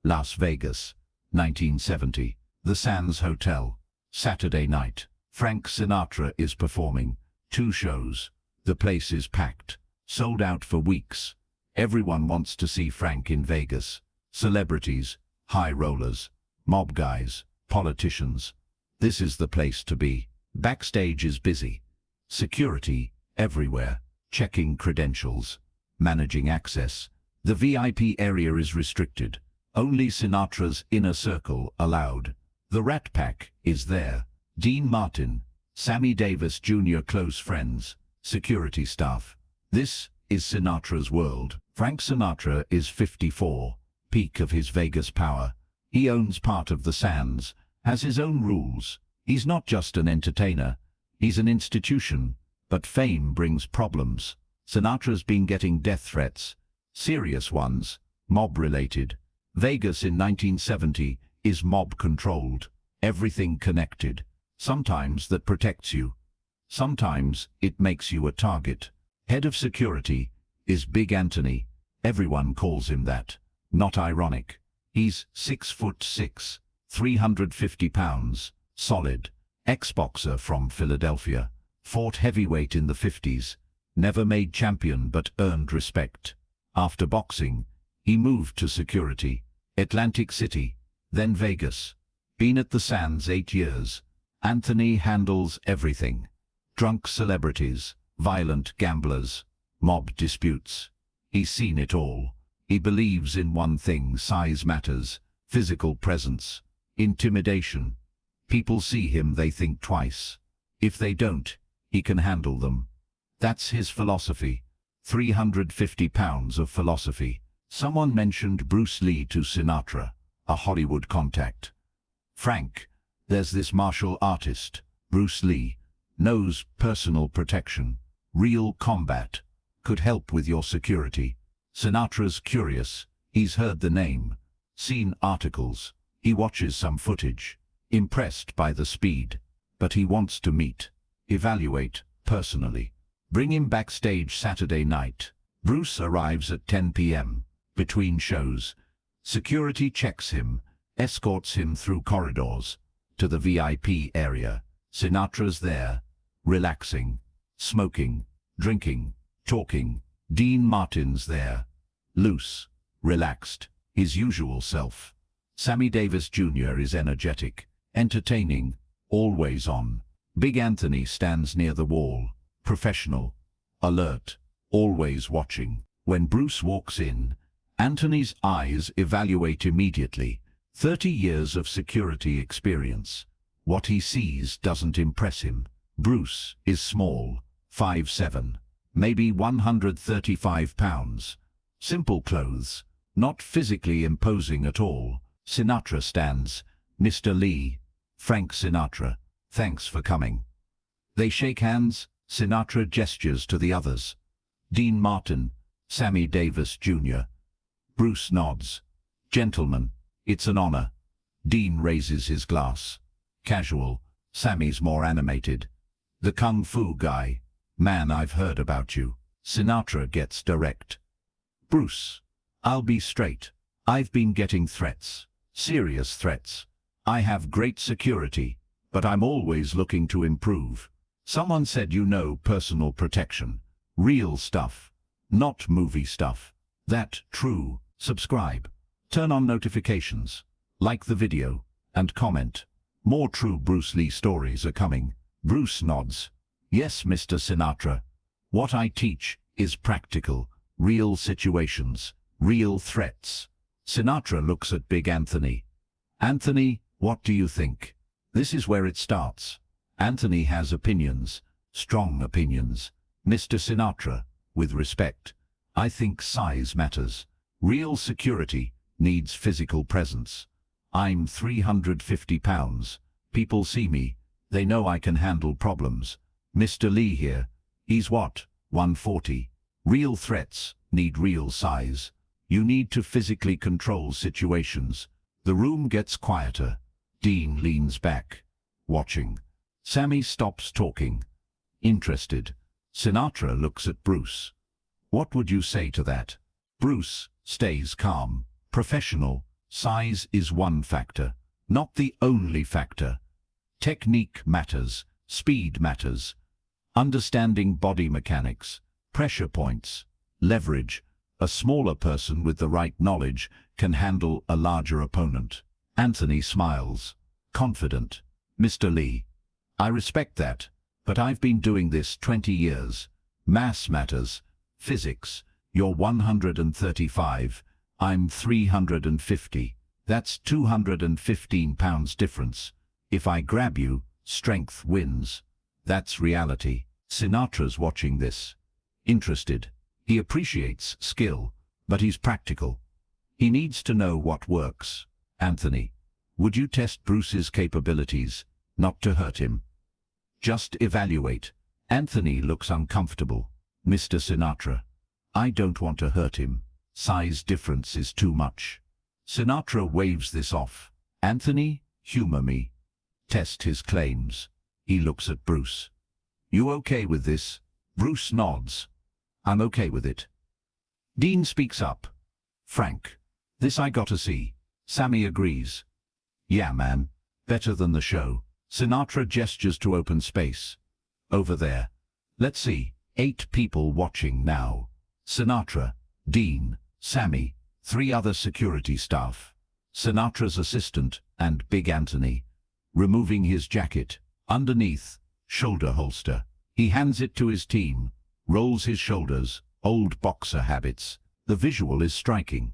Las Vegas, 1970. The Sands Hotel. Saturday night. Frank Sinatra is performing. 2 shows. The place is packed. Sold out for weeks. Everyone wants to see Frank in Vegas. Celebrities, high rollers, mob guys, politicians. This is the place to be. Backstage is busy. Security, everywhere. Checking credentials. Managing access. The VIP area is restricted. Only Sinatra's inner circle allowed. The Rat Pack is there. Dean Martin, Sammy Davis Jr. close friends, security staff. This is Sinatra's world. Frank Sinatra is 54, peak of his Vegas power. He owns part of the Sands, has his own rules. He's not just an entertainer, he's an institution. But fame brings problems. Sinatra's been getting death threats, serious ones, mob-related. Vegas in 1970 is mob-controlled, everything connected. Sometimes that protects you. Sometimes it makes you a target. Head of security is Big Anthony. Everyone calls him that. Not ironic. He's 6'6", 350 pounds, solid. Ex-boxer from Philadelphia. Fought heavyweight in the 50s. Never made champion but earned respect. After boxing, he moved to security. Atlantic City, then Vegas. Been at the Sands 8 years. Anthony handles everything. Drunk celebrities, violent gamblers, mob disputes. He's seen it all. He believes in one thing: size matters, physical presence, intimidation. People see him, they think twice. If they don't, he can handle them. That's his philosophy. 350 pounds of philosophy. Someone mentioned Bruce Lee to Sinatra, a Hollywood contact. Frank, there's this martial artist, Bruce Lee, knows personal protection, real combat, could help with your security. Sinatra's curious, he's heard the name, seen articles, he watches some footage, impressed by the speed, but he wants to meet, evaluate, personally. Bring him backstage Saturday night. Bruce arrives at 10 p.m. Between shows. Security checks him, escorts him through corridors, to the VIP area. Sinatra's there, relaxing, smoking, drinking, talking. Dean Martin's there, loose, relaxed, his usual self. Sammy Davis Jr. is energetic, entertaining, always on. Big Anthony stands near the wall, professional, alert, always watching. When Bruce walks in, Anthony's eyes evaluate immediately. 30 years of security experience. What he sees doesn't impress him. Bruce is small, 5'7", maybe 135 pounds. Simple clothes, not physically imposing at all. Sinatra stands. Mr. Lee, Frank Sinatra, thanks for coming. They shake hands. Sinatra gestures to the others. Dean Martin, Sammy Davis Jr. Bruce nods. Gentlemen, it's an honor. Dean raises his glass. Casual. Sammy's more animated. The kung fu guy. Man, I've heard about you. Sinatra gets direct. Bruce, I'll be straight. I've been getting threats. Serious threats. I have great security, but I'm always looking to improve. Someone said you know personal protection. Real stuff. Not movie stuff. That true. Subscribe. Turn on notifications. Like the video. And comment. More true Bruce Lee stories are coming. Bruce nods. Yes, Mr. Sinatra. What I teach is practical. Real situations. Real threats. Sinatra looks at Big Anthony. Anthony, what do you think? This is where it starts. Anthony has opinions. Strong opinions. Mr. Sinatra, with respect, I think size matters. Real security needs physical presence. I'm 350 pounds. People see me. They know I can handle problems. Mr. Lee here, he's what, 140? Real threats need real size. You need to physically control situations. The room gets quieter. Dean leans back, watching. Sammy stops talking. Interested. Sinatra looks at Bruce. What would you say to that? Bruce stays calm, professional, Size is one factor, not the only factor. Technique matters, speed matters. Understanding body mechanics, pressure points, leverage. A smaller person with the right knowledge can handle a larger opponent. Anthony smiles, confident. Mr. Lee, I respect that, but I've been doing this 20 years. Mass matters, physics. You're 135, I'm 350. That's 215 pounds difference. If I grab you, strength wins. That's reality. Sinatra's watching this. Interested. He appreciates skill, but he's practical. He needs to know what works. Anthony, would you test Bruce's capabilities, not to hurt him? Just evaluate. Anthony looks uncomfortable. Mr. Sinatra, I don't want to hurt him. Size difference is too much. Sinatra waves this off. Anthony, humor me. Test his claims. He looks at Bruce. You okay with this? Bruce nods. I'm okay with it. Dean speaks up. Frank, this I gotta see. Sammy agrees. Yeah, man. Better than the show. Sinatra gestures to open space. Over there. Let's see. 8 people watching now. Sinatra, Dean, Sammy, 3 other security staff. Sinatra's assistant and Big Anthony. Removing his jacket. Underneath, shoulder holster. He hands it to his team. Rolls his shoulders. Old boxer habits. The visual is striking.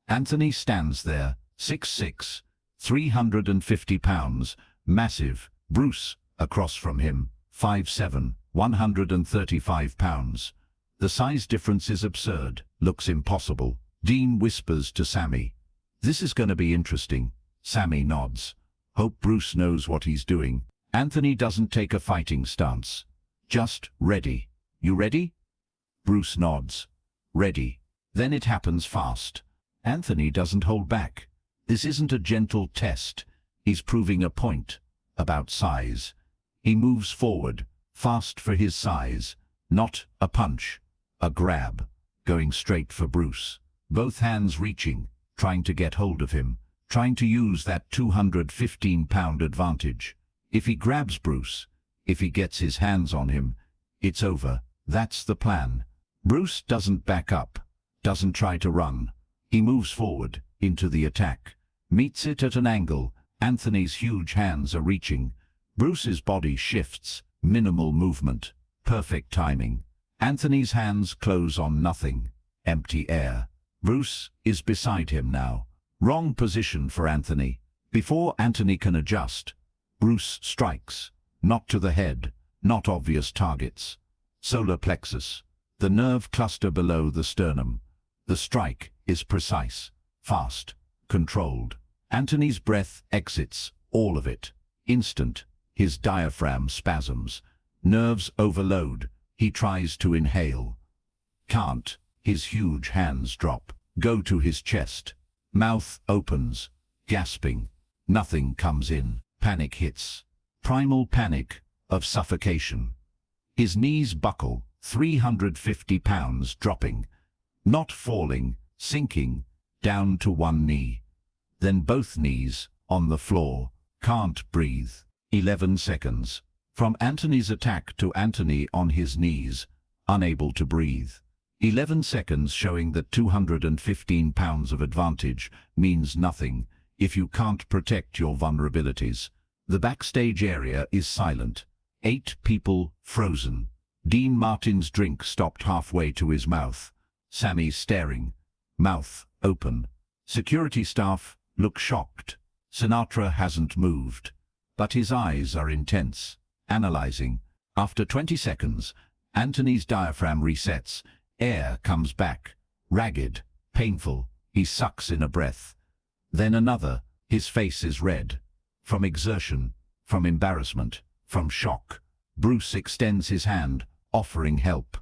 Anthony stands there, 6'6", 350 pounds, massive. Bruce, across from him, 5'7", 135 pounds. The size difference is absurd, looks impossible. Dean whispers to Sammy. This is gonna be interesting. Sammy nods. Hope Bruce knows what he's doing. Anthony doesn't take a fighting stance. Just ready. You ready? Bruce nods. Ready. Then it happens fast. Anthony doesn't hold back. This isn't a gentle test. He's proving a point. About size. He moves forward, fast for his size. Not a punch. A grab. Going straight for Bruce. Both hands reaching, trying to get hold of him. Trying to use that 215-pound advantage. If he grabs Bruce, if he gets his hands on him, it's over. That's the plan. Bruce doesn't back up, doesn't try to run. He moves forward, into the attack. Meets it at an angle. Anthony's huge hands are reaching. Bruce's body shifts, minimal movement, perfect timing. Anthony's hands close on nothing, empty air. Bruce is beside him now. Wrong position for Anthony. Before Anthony can adjust, Bruce strikes. Not to the head, not obvious targets. Solar plexus, the nerve cluster below the sternum. The strike is precise, fast, controlled. Anthony's breath exits, all of it. Instant, his diaphragm spasms. Nerves overload. He tries to inhale. Can't. His huge hands drop. Go to his chest. Mouth opens. Gasping. Nothing comes in. Panic hits. Primal panic of suffocation. His knees buckle, 350 pounds dropping. Not falling, sinking, down to one knee. Then both knees, on the floor. Can't breathe. 11 seconds. From Anthony's attack to Anthony on his knees, unable to breathe. 11 seconds showing that 215 pounds of advantage means nothing if you can't protect your vulnerabilities. The backstage area is silent. 8 people frozen. Dean Martin's drink stopped halfway to his mouth. Sammy staring. Mouth open. Security staff look shocked. Sinatra hasn't moved. But his eyes are intense. Analyzing. After 20 seconds, Anthony's diaphragm resets. Air comes back. Ragged. Painful. He sucks in a breath. Then another. His face is red. From exertion. From embarrassment. From shock. Bruce extends his hand, offering help.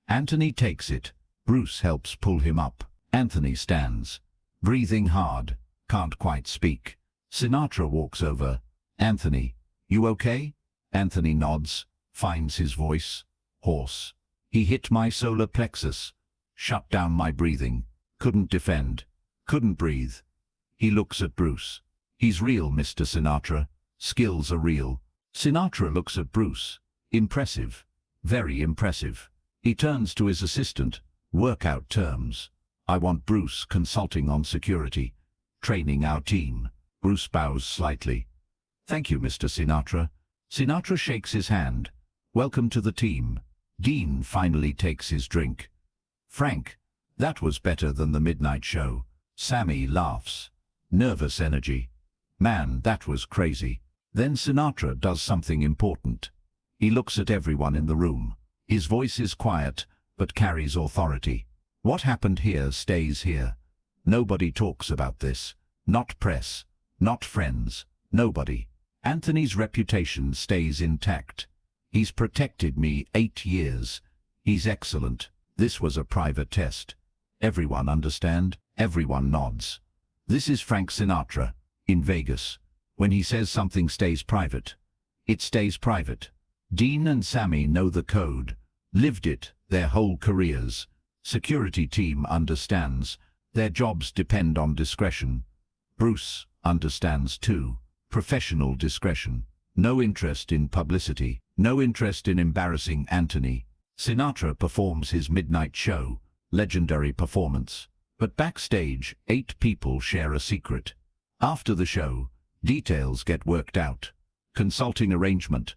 Anthony takes it. Bruce helps pull him up. Anthony stands. Breathing hard. Can't quite speak. Sinatra walks over. Anthony, you okay? Anthony nods. Finds his voice. Hoarse. He hit my solar plexus. Shut down my breathing. Couldn't defend. Couldn't breathe. He looks at Bruce. He's real, Mr. Sinatra. Skills are real. Sinatra looks at Bruce. Impressive. Very impressive. He turns to his assistant. Work out terms. I want Bruce consulting on security. Training our team. Bruce bows slightly. Thank you, Mr. Sinatra. Sinatra shakes his hand. Welcome to the team. Dean finally takes his drink. Frank, that was better than the midnight show. Sammy laughs. Nervous energy. Man, that was crazy. Then Sinatra does something important. He looks at everyone in the room. His voice is quiet, but carries authority. What happened here stays here. Nobody talks about this. Not press. Not friends. Nobody. Anthony's reputation stays intact. He's protected me 8 years. He's excellent. This was a private test. Everyone understand? Everyone nods. This is Frank Sinatra, in Vegas. When he says something stays private, it stays private. Dean and Sammy know the code, lived it their whole careers. Security team understands. Their jobs depend on discretion. Bruce understands too. Professional discretion. No interest in publicity. No interest in embarrassing Anthony. Sinatra performs his midnight show. Legendary performance. But backstage, 8 people share a secret. After the show, details get worked out. Consulting arrangement.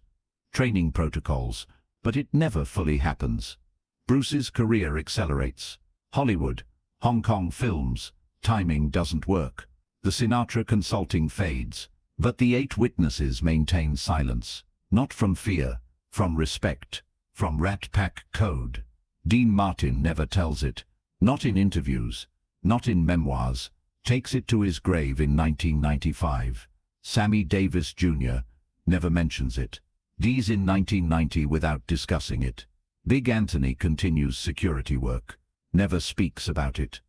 Training protocols. But it never fully happens. Bruce's career accelerates. Hollywood, Hong Kong films. Timing doesn't work. The Sinatra consulting fades. But the 8 witnesses maintain silence. Not from fear, from respect, from Rat Pack code. Dean Martin never tells it. Not in interviews, not in memoirs. Takes it to his grave in 1995. Sammy Davis Jr. never mentions it. Dee's in 1990 without discussing it. Big Anthony continues security work. Never speaks about it.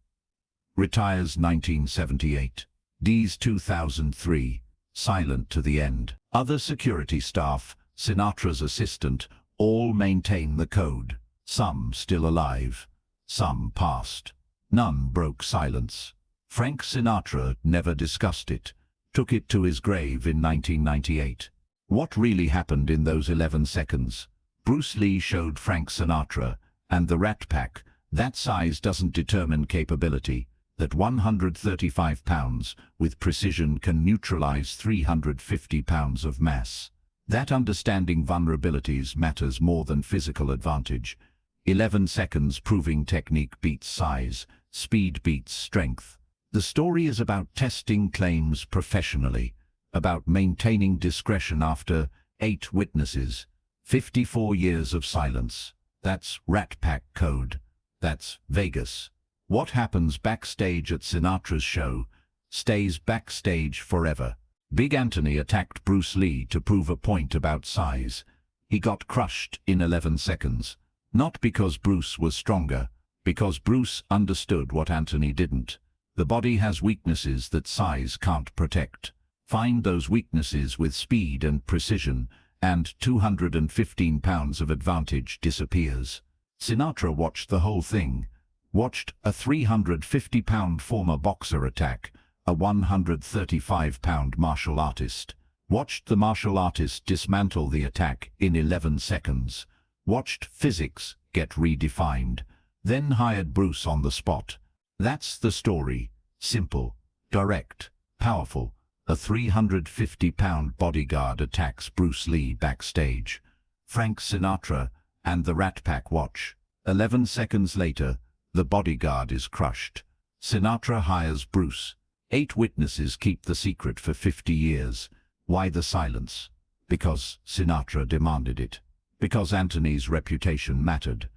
Retires 1978. Dee's 2003. Silent to the end. Other security staff, Sinatra's assistant, all maintain the code. Some still alive. Some passed. None broke silence. Frank Sinatra never discussed it. Took it to his grave in 1998. What really happened in those 11 seconds? Bruce Lee showed Frank Sinatra and the Rat Pack that size doesn't determine capability, that 135 pounds with precision can neutralize 350 pounds of mass. That understanding vulnerabilities matters more than physical advantage. 11 seconds proving technique beats size, speed beats strength. The story is about testing claims professionally, about maintaining discretion after 8 witnesses, 54 years of silence. That's Rat Pack code. That's Vegas. What happens backstage at Sinatra's show stays backstage forever. Big Anthony attacked Bruce Lee to prove a point about size. He got crushed in 11 seconds. Not because Bruce was stronger, because Bruce understood what Anthony didn't. The body has weaknesses that size can't protect. Find those weaknesses with speed and precision, and 215 pounds of advantage disappears. Sinatra watched the whole thing. Watched a 350-pound former boxer attack a 135-pound martial artist. Watched the martial artist dismantle the attack in 11 seconds. Watched physics get redefined. Then hired Bruce on the spot. That's the story. Simple, direct, powerful. A 350-pound bodyguard attacks Bruce Lee backstage. Frank Sinatra and the Rat Pack watch. 11 seconds later, the bodyguard is crushed. Sinatra hires Bruce. 8 witnesses keep the secret for 50 years. Why the silence? Because Sinatra demanded it. Because Anthony's reputation mattered.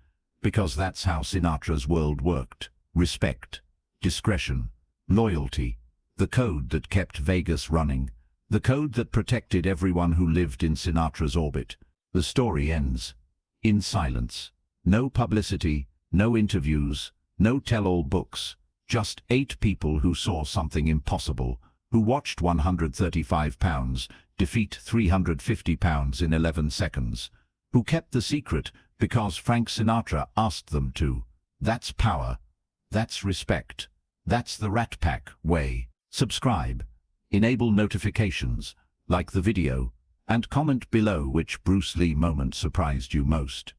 Because that's how Sinatra's world worked. Respect, discretion, loyalty. The code that kept Vegas running. The code that protected everyone who lived in Sinatra's orbit. The story ends in silence. No publicity, no interviews, no tell-all books. Just 8 people who saw something impossible, who watched 135 pounds defeat 350 pounds in 11 seconds, who kept the secret because Frank Sinatra asked them to. That's power. That's respect. That's the Rat Pack way. Subscribe, enable notifications, like the video, and comment below which Bruce Lee moment surprised you most.